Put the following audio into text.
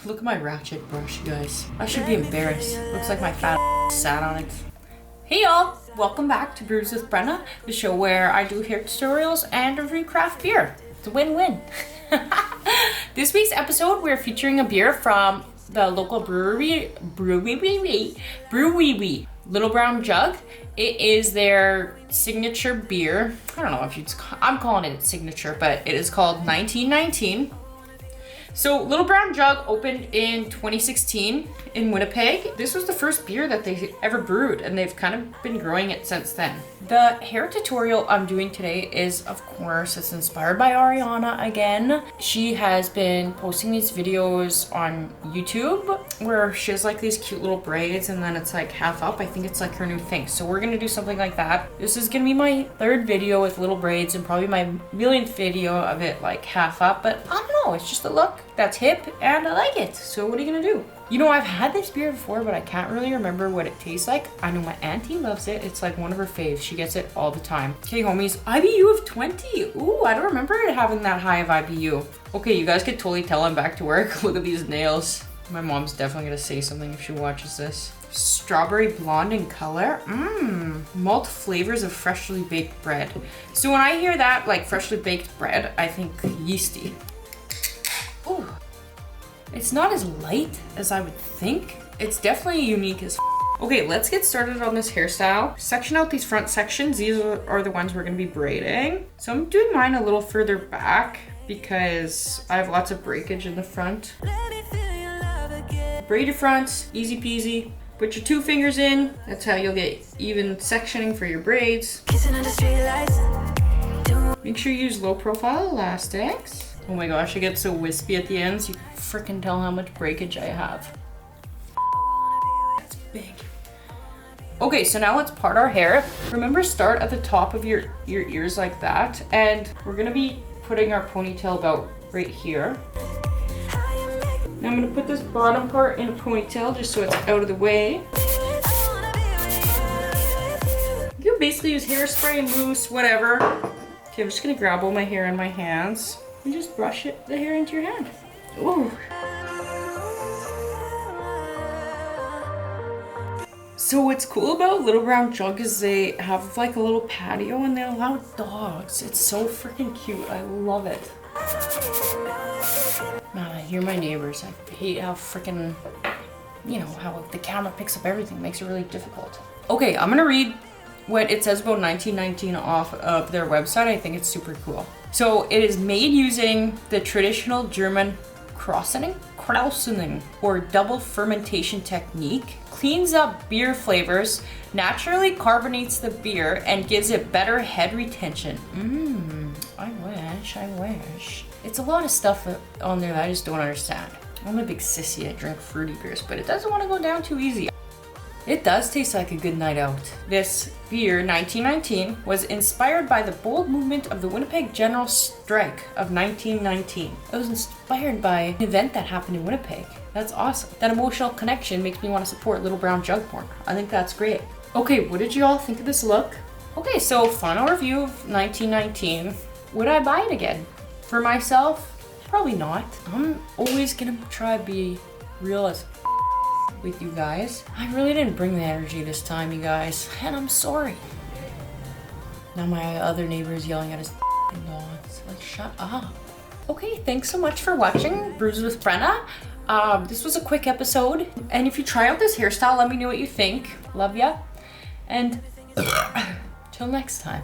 Look at my ratchet brush, you guys. I should be embarrassed. Looks like my fat sat on it. Hey y'all, welcome back to Brews with Brena, the show where I do hair tutorials and review craft beer. It's a win-win. This week's episode, we're featuring a beer from the local brewery, Little Brown Jug. It is their signature beer. I don't know if I'm calling it signature, but it is called 1919. So Little Brown Jug opened in 2016 in Winnipeg. This was the first beer that they ever brewed, and they've kind of been growing it since then. The hair tutorial I'm doing today is, of course, it's inspired by Ariana again. She has been posting these videos on YouTube where she has like these cute little braids and then it's like half up. I think it's like her new thing. So we're gonna do something like that. This is gonna be my third video with little braids and probably my millionth video of it like half up, but I don't know, it's just a look that's hip and I like it. So what are you gonna do? You know, I've had this beer before, but I can't really remember what it tastes like. I know my auntie loves it. It's like one of her faves. She gets it all the time. Okay, homies, IBU of 20. Ooh, I don't remember it having that high of IBU. Okay, you guys could totally tell I'm back to work. Look at these nails. My mom's definitely gonna say something if she watches this. Strawberry blonde in color. Malt flavors of freshly baked bread. So when I hear that, like freshly baked bread, I think yeasty. Ooh. It's not as light as I would think. It's definitely unique as Okay, let's get started on this hairstyle. Section out these front sections. These are the ones we're gonna be braiding. So I'm doing mine a little further back because I have lots of breakage in the front. Braid your front, easy peasy. Put your 2 fingers in. That's how you'll get even sectioning for your braids. Make sure you use low profile elastics. Oh my gosh, I get so wispy at the ends. You can freaking tell how much breakage I have. That's big. Okay, so now let's part our hair. Remember, start at the top of your ears like that. And we're gonna be putting our ponytail about right here. Now I'm gonna put this bottom part in a ponytail just so it's out of the way. You can basically use hairspray and mousse, whatever. Okay, I'm just gonna grab all my hair in my hands. And just brush the hair into your hand. Ooh. So what's cool about Little Brown Jug is they have like a little patio and they allow dogs. It's so freaking cute. I love it. Man, I hear my neighbors. I hate how freaking, you know, how the camera picks up everything. It makes it really difficult. Okay, I'm gonna read what it says about 1919 off of their website. I think it's super cool. So it is made using the traditional German krausening or double fermentation technique, cleans up beer flavors, naturally carbonates the beer, and gives it better head retention. I wish. It's a lot of stuff on there that I just don't understand. I'm a big sissy, I drink fruity beers, but it doesn't want to go down too easy. It does taste like a good night out. This beer, 1919, was inspired by the bold movement of the Winnipeg General Strike of 1919. It was inspired by an event that happened in Winnipeg. That's awesome. That emotional connection makes me want to support Little Brown Jug more. I think that's great. Okay, what did you all think of this look? Okay, so final review of 1919. Would I buy it again? For myself, probably not. I'm always gonna try to be real as with you guys. I really didn't bring the energy this time, you guys, and I'm sorry. Now my other neighbor is yelling at his dogs. Like, shut up. Okay, thanks so much for watching Brews with Brena. This was a quick episode, and if you try out this hairstyle, let me know what you think. Love ya, and till next time.